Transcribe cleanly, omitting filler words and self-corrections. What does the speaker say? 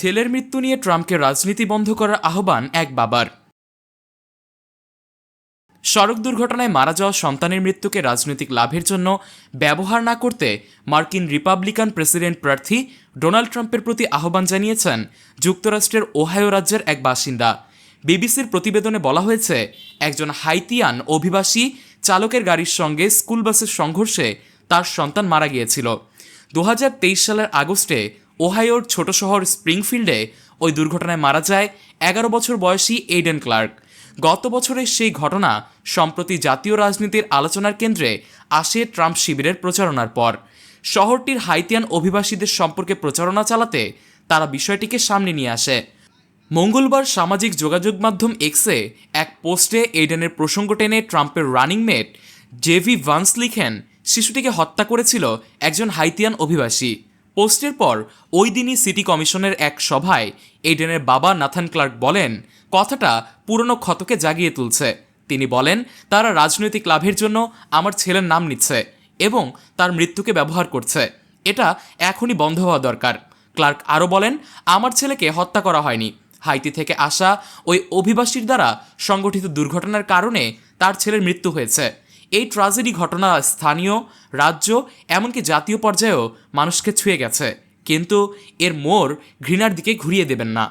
ছেলের মৃত্যু নিয়ে ট্রাম্পকে রাজনীতি বন্ধ করার আহ্বান এক বাবার। সড়ক দুর্ঘটনায় মারা যাওয়া সন্তানের মৃত্যুকে রাজনৈতিক লাভের জন্য ব্যবহার না করতে মার্কিন রিপাবলিকান প্রেসিডেন্ট প্রার্থী ডোনাল্ড ট্রাম্পের প্রতি আহ্বান জানিয়েছেন যুক্তরাষ্ট্রের ওহাইও রাজ্যের এক বাসিন্দা। বিবিসির প্রতিবেদনে বলা হয়েছে, একজন হাইতিয়ান অভিবাসী চালকের গাড়ির সঙ্গে স্কুল বাসের সংঘর্ষে তার সন্তান মারা গিয়েছিল। 2023 সালের আগস্টে ওহাইওর ছোট শহর স্প্রিংফিল্ডে ওই দুর্ঘটনায় মারা যায় 11 বছর বয়সী এইডেন ক্লার্ক। গত বছরের সেই ঘটনা সম্প্রতি জাতীয় রাজনীতির আলোচনার কেন্দ্রে আসে ট্রাম্প শিবিরের প্রচারণার পর। শহরটির হাইতিয়ান অভিবাসীদের সম্পর্কে প্রচারণা চালাতে তারা বিষয়টিকে সামনে নিয়ে আসে। মঙ্গলবার সামাজিক যোগাযোগ মাধ্যম এক্সে এক পোস্টে এইডেনের প্রসঙ্গ টেনে ট্রাম্পের রানিং মেট জেভি ভান্স লিখেন, শিশুটিকে হত্যা করেছিল একজন হাইতিয়ান অভিবাসী। পোস্টের পর ওই দিনই সিটি কমিশনের এক সভায় এইডেনের বাবা নাথান ক্লার্ক বলেন, কথাটা পুরনো ক্ষতকে জাগিয়ে তুলছে। তিনি বলেন, তারা রাজনৈতিক লাভের জন্য আমার ছেলের নাম নিচ্ছে এবং তার মৃত্যুকে ব্যবহার করছে। এটা এখনই বন্ধ হওয়া দরকার। ক্লার্ক আরও বলেন, আমার ছেলেকে হত্যা করা হয়নি। হাইতি থেকে আসা ওই অভিবাসীর দ্বারা সংগঠিত দুর্ঘটনার কারণে তার ছেলের মৃত্যু হয়েছে। এই ট্র্যাজেডি ঘটনা স্থানীয়, রাজ্য, এমনকি জাতীয় পর্যায়েও মানুষকে ছুঁয়ে গেছে, কিন্তু এর মোড় ঘৃণার দিকে ঘুরিয়ে দেবেন না।